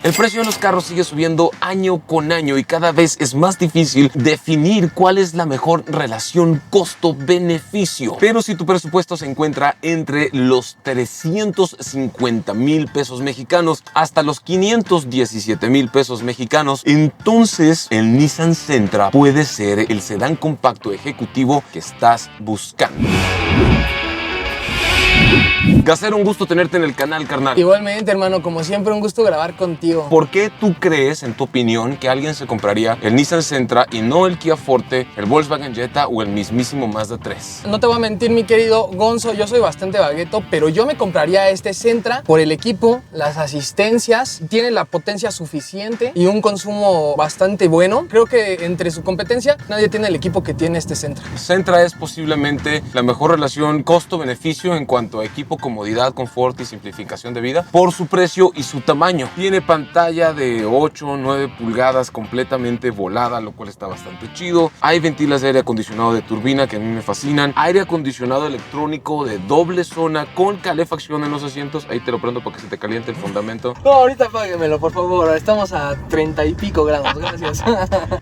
El precio de los carros sigue subiendo año con año y cada vez es más difícil definir cuál es la mejor relación costo-beneficio. Pero si tu presupuesto se encuentra entre los 350,000 pesos mexicanos hasta los 517,000 pesos mexicanos, entonces el Nissan Sentra puede ser el sedán compacto ejecutivo que estás buscando. Gacero, un gusto tenerte en el canal, carnal. Igualmente, hermano, como siempre, un gusto grabar contigo. ¿Por qué tú crees, en tu opinión, que alguien se compraría el Nissan Sentra y no el Kia Forte, el Volkswagen Jetta o el mismísimo Mazda 3? No te voy a mentir, mi querido Gonzo, yo soy bastante vagueto, pero yo me compraría este Sentra por el equipo, las asistencias, tiene la potencia suficiente y un consumo bastante bueno. Creo que entre su competencia, nadie tiene el equipo que tiene este Sentra. Sentra es posiblemente la mejor relación costo-beneficio en cuanto a equipo, comodidad, confort y simplificación de vida por su precio y su tamaño. Tiene pantalla de 8 o 9 pulgadas completamente volada, lo cual está bastante chido. Hay ventilas de aire acondicionado de turbina que a mí me fascinan. Aire acondicionado electrónico de doble zona con calefacción en los asientos. Ahí te lo prendo para que se te caliente el fundamento. No, ahorita páguemelo, por favor. Estamos a 30 y pico grados, gracias.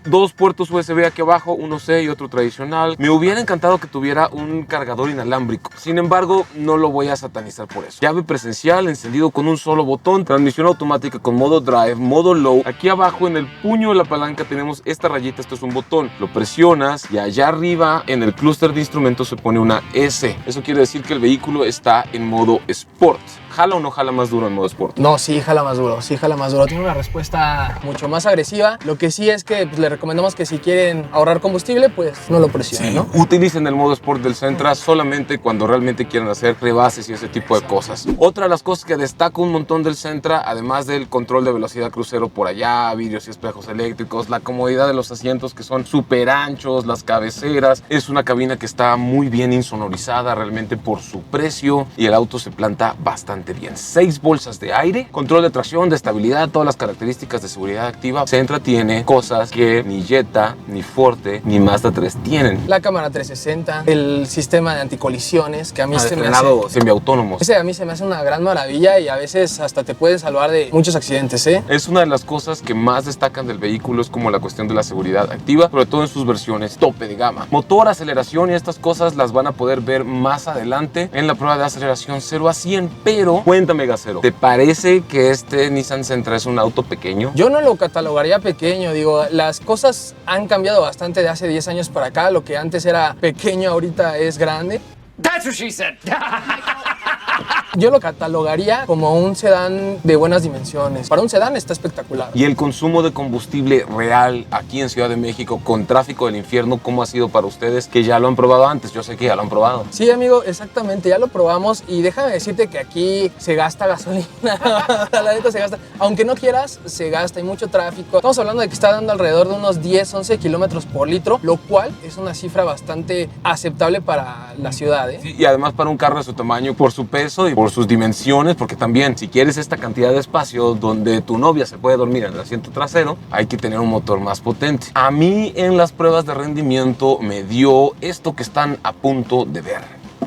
2 puertos USB aquí abajo, uno C y otro tradicional. Me hubiera encantado que tuviera un cargador inalámbrico. Sin embargo, no lo voy a satanizar por eso. Llave presencial, encendido con un solo botón, transmisión automática con modo drive, modo low. Aquí abajo en el puño de la palanca tenemos esta rayita, esto es un botón. Lo presionas y allá arriba en el clúster de instrumentos se pone una S. Eso quiere decir que el vehículo está en modo Sport. ¿Jala o no jala más duro en modo Sport? No, sí jala más duro, sí jala más duro. Tiene una respuesta mucho más agresiva. Lo que sí es que le recomendamos que si quieren ahorrar combustible, pues no lo presionen, ¿no? Utilicen el modo Sport del Sentra solamente cuando realmente quieran hacer rebases y ese tipo de cosas. Otra de las cosas que destaca un montón del Sentra, además del control de velocidad crucero por allá, vidrios y espejos eléctricos, la comodidad de los asientos que son súper anchos, las cabeceras, es una cabina que está muy bien insonorizada realmente por su precio y el auto se planta bastante bien. 6 bolsas de aire, control de tracción, de estabilidad, todas las características de seguridad activa. Sentra tiene cosas que ni Jetta, ni Forte, ni Mazda 3 tienen. La cámara 360, el sistema de anticolisiones, que a mí se me hace... Frenado semiautónomo. Ese a mí se me hace una gran maravilla y a veces hasta te puede salvar de muchos accidentes, ¿eh? Es una de las cosas que más destacan del vehículo, es como la cuestión de la seguridad activa, sobre todo en sus versiones tope de gama. Motor, aceleración y estas cosas las van a poder ver más adelante en la prueba de aceleración 0 a 100, pero cuéntame, Gacero, ¿te parece que este Nissan Sentra es un auto pequeño? Yo no lo catalogaría pequeño, digo, las cosas han cambiado bastante de hace 10 años para acá, lo que antes era pequeño ahorita es grande. That's what she said. Yo lo catalogaría como un sedán de buenas dimensiones. Para un sedán está espectacular. Y el consumo de combustible real aquí en Ciudad de México con tráfico del infierno, ¿cómo ha sido para ustedes que ya lo han probado antes? Yo sé que ya lo han probado. Sí, amigo, exactamente, ya lo probamos y déjame decirte que aquí se gasta gasolina. La neta se gasta. Aunque no quieras, se gasta, hay mucho tráfico. Estamos hablando de que está dando alrededor de unos 10-11 kilómetros por litro, lo cual es una cifra bastante aceptable para la ciudad, ¿eh? Sí, y además para un carro de su tamaño, por su peso y por sus dimensiones, porque también si quieres esta cantidad de espacio donde tu novia se puede dormir en el asiento trasero, hay que tener un motor más potente. A mí en las pruebas de rendimiento me dio esto que están a punto de ver.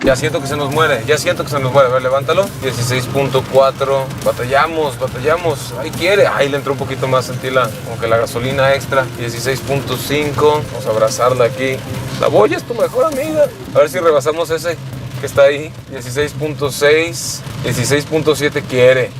Ya siento que se nos muere, A ver, levántalo. 16.4. Batallamos. Ahí quiere. Ahí le entró un poquito más, sentí como que la gasolina extra. 16.5. Vamos a abrazarla aquí. La boya es tu mejor amiga. A ver si rebasamos ese que está ahí. 16.6. 16.7 quiere.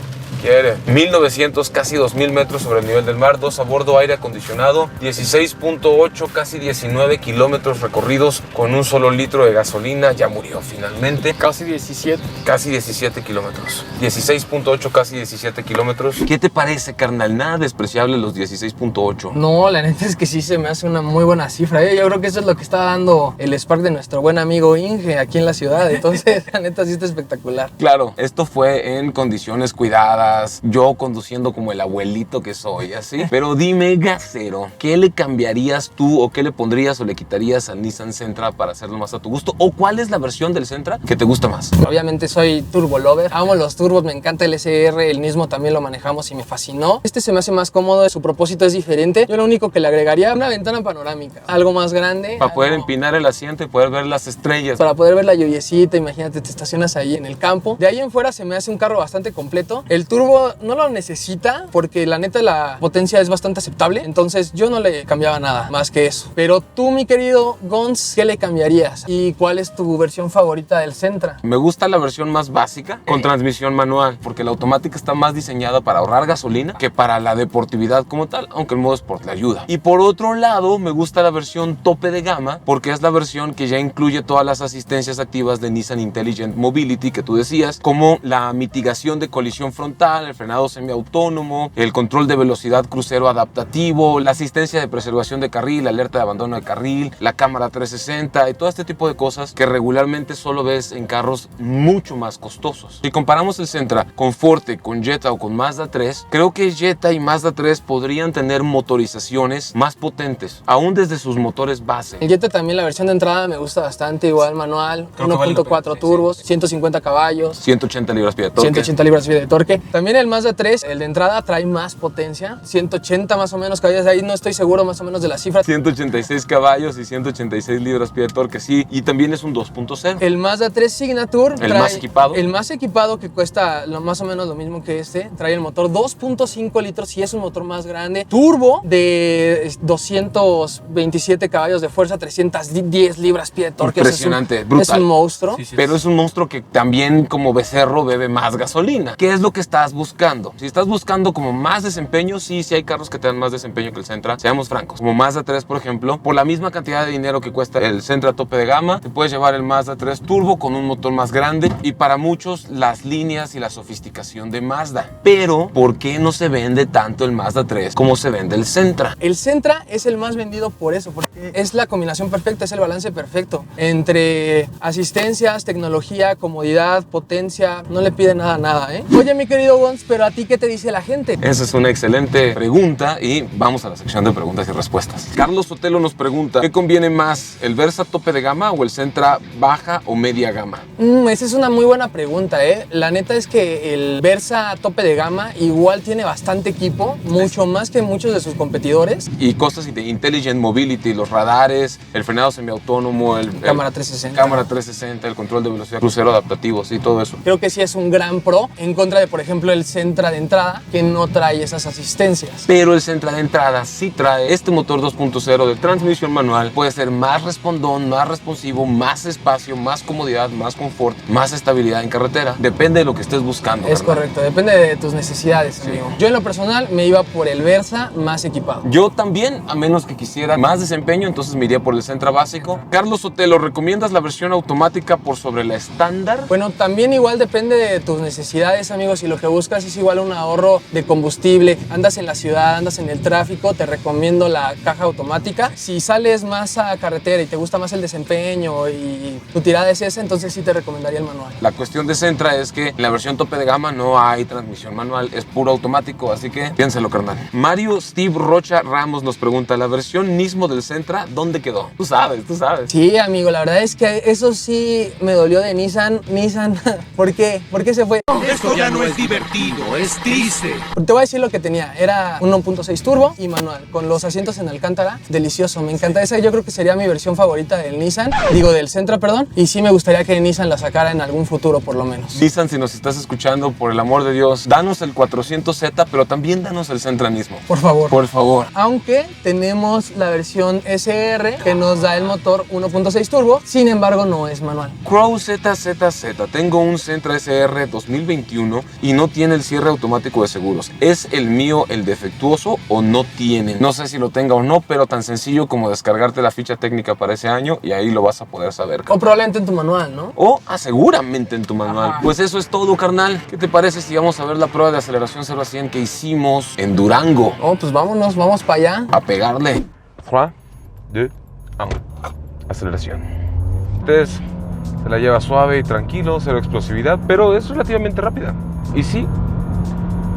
1900, casi 2000 metros sobre el nivel del mar, 2 a bordo, aire acondicionado, 16.8, casi 19 kilómetros recorridos con un solo litro de gasolina, ya murió finalmente. Casi 17. Casi 17 kilómetros. 16.8, casi 17 kilómetros. ¿Qué te parece, carnal? Nada despreciable los 16.8. No, la neta es que sí se me hace una muy buena cifra, ¿eh? Yo creo que eso es lo que está dando el Spark de nuestro buen amigo Inge aquí en la ciudad. Entonces, la neta sí está espectacular. Claro, esto fue en condiciones cuidadas, yo conduciendo como el abuelito que soy, así. Pero dime, Gacero, ¿qué le cambiarías tú o qué le pondrías o le quitarías al Nissan Sentra para hacerlo más a tu gusto? ¿O cuál es la versión del Sentra que te gusta más? Obviamente soy turbo lover, amo los turbos, me encanta el SR, el Nismo también lo manejamos y me fascinó. Este se me hace más cómodo, su propósito es diferente. Yo lo único que le agregaría una ventana panorámica, algo más grande. Para poder empinar el asiento y poder ver las estrellas. Para poder ver la lluviecita, imagínate, te estacionas ahí en el campo. De ahí en fuera se me hace un carro bastante completo. El turbo turbo no lo necesita porque la neta la potencia es bastante aceptable, entonces yo no le cambiaba nada más que eso. Pero tú, mi querido Gons, ¿qué le cambiarías? ¿Y cuál es tu versión favorita del Sentra? Me gusta la versión más básica con transmisión manual, porque la automática está más diseñada para ahorrar gasolina que para la deportividad como tal, aunque el modo Sport le ayuda. Y por otro lado, me gusta la versión tope de gama porque es la versión que ya incluye todas las asistencias activas de Nissan Intelligent Mobility que tú decías, como la mitigación de colisión frontal, el frenado semiautónomo, el control de velocidad crucero adaptativo, la asistencia de preservación de carril, alerta de abandono de carril, la cámara 360 y todo este tipo de cosas que regularmente solo ves en carros mucho más costosos. Si comparamos el Sentra con Forte, con Jetta o con Mazda 3, creo que Jetta y Mazda 3 podrían tener motorizaciones más potentes, aún desde sus motores base. El Jetta también, la versión de entrada me gusta bastante, igual manual, 1.4 turbos, 150 caballos, 180 libras-pie de torque. 180 libras-pie de torque. También el Mazda 3, el de entrada, trae más potencia, 180 más o menos caballos, ahí no estoy seguro más o menos de las cifras. 186 caballos y 186 libras-pie de torque, sí, y también es un 2.0. El Mazda 3 Signature El más equipado. El más equipado, que cuesta más o menos lo mismo que este, trae el motor 2.5 litros y es un motor más grande, turbo de 227 caballos de fuerza, 310 libras-pie de torque. Impresionante, brutal. Es un monstruo. Sí, pero es un monstruo que también, como becerro, bebe más gasolina. ¿Qué es lo que estás buscando? Si estás buscando como más desempeño, sí hay carros que te dan más desempeño que el Sentra, seamos francos. Como Mazda 3, por ejemplo, por la misma cantidad de dinero que cuesta el Sentra tope de gama, te puedes llevar el Mazda 3 Turbo con un motor más grande y para muchos las líneas y la sofisticación de Mazda. Pero, ¿por qué no se vende tanto el Mazda 3 como se vende el Sentra? El Sentra es el más vendido por eso, porque es la combinación perfecta, es el balance perfecto entre asistencias, tecnología, comodidad, potencia. No le pide nada, ¿eh? Oye, mi querido Gons, pero ¿a ti qué te dice la gente? Esa es una excelente pregunta y vamos a la sección de preguntas y respuestas. Carlos Sotelo nos pregunta, ¿qué conviene más, el Versa tope de gama o el Sentra baja o media gama? Esa es una muy buena pregunta, ¿eh? La neta es que el Versa tope de gama igual tiene bastante equipo, mucho más que muchos de sus competidores. Y cosas de Intelligent Mobility, los radares, el frenado semiautónomo, cámara 360. Cámara 360, el control de velocidad crucero adaptativo, sí, todo eso. Creo que sí es un gran pro en contra de, por ejemplo, el Sentra de entrada, que no trae esas asistencias. Pero el Sentra de entrada sí trae este motor 2.0 de transmisión manual. Puede ser más respondón, más responsivo, más espacio, más comodidad, más confort, más estabilidad en carretera. Depende de lo que estés buscando. Es ¿verdad? Correcto, depende de tus necesidades, amigo. Yo en lo personal me iba por el Versa más equipado. Yo también, a menos que quisiera más desempeño, entonces me iría por el Sentra básico. Carlos Sotelo, ¿recomiendas la versión automática por sobre la estándar? Bueno, también igual depende de tus necesidades, amigos. Si lo que buscas es igual un ahorro de combustible, andas en la ciudad, andas en el tráfico, te recomiendo la caja automática. Si sales más a carretera y te gusta más el desempeño y tu tirada es esa, entonces sí te recomendaría el manual. La cuestión de Sentra es que en la versión tope de gama no hay transmisión manual, es puro automático, así que piénsalo, carnal. Mario Steve Rocha Ramos nos pregunta, ¿la versión Nismo del Sentra dónde quedó? Tú sabes. Sí, amigo, la verdad es que eso sí me dolió de Nissan, ¿por qué? ¿Por qué se fue? Esto ya no es divertido, es triste. Te voy a decir lo que tenía, era un 1.6 turbo y manual, con los asientos en alcántara, delicioso, me encanta. Esa yo creo que sería mi versión favorita del del Sentra, perdón, y sí me gustaría que Nissan la sacara en algún futuro por lo menos. Nissan, si nos estás escuchando, por el amor de Dios, danos el 400Z, pero también danos el Sentra Nismo. Por favor. Por favor. Aunque tenemos la versión SR que nos da el motor 1.6 turbo, sin embargo no es manual. Crow ZZZ, tengo un Sentra SR 2021 y no tiene el cierre automático de seguros. ¿Es el mío el defectuoso o no tiene? No sé si lo tenga o no, pero tan sencillo como descargarte la ficha técnica para ese año y ahí lo vas a poder saber. O probablemente en tu manual, ¿no? O seguramente en tu manual. Ajá. Pues eso es todo, carnal. ¿Qué te parece si vamos a ver la prueba de aceleración 0 a 100 que hicimos en Durango? Oh, pues vámonos, vamos para allá. A pegarle. 3, 2, 1. Aceleración. Ustedes se la lleva suave y tranquilo, cero explosividad, pero es relativamente rápida. Y sí,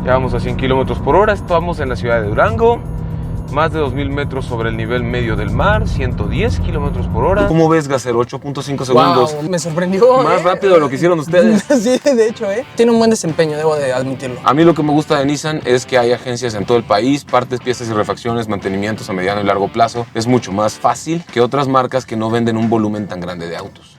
ya vamos a 100 kilómetros por hora. Estamos en la ciudad de Durango. Más de 2000 metros sobre el nivel medio del mar, 110 kilómetros por hora. ¿Cómo ves, Gasero? 8.5 segundos. Wow, me sorprendió. Más rápido de lo que hicieron ustedes. Sí, de hecho, tiene un buen desempeño, debo de admitirlo. A mí lo que me gusta de Nissan es que hay agencias en todo el país, partes, piezas y refacciones, mantenimientos a mediano y largo plazo. Es mucho más fácil que otras marcas que no venden un volumen tan grande de autos.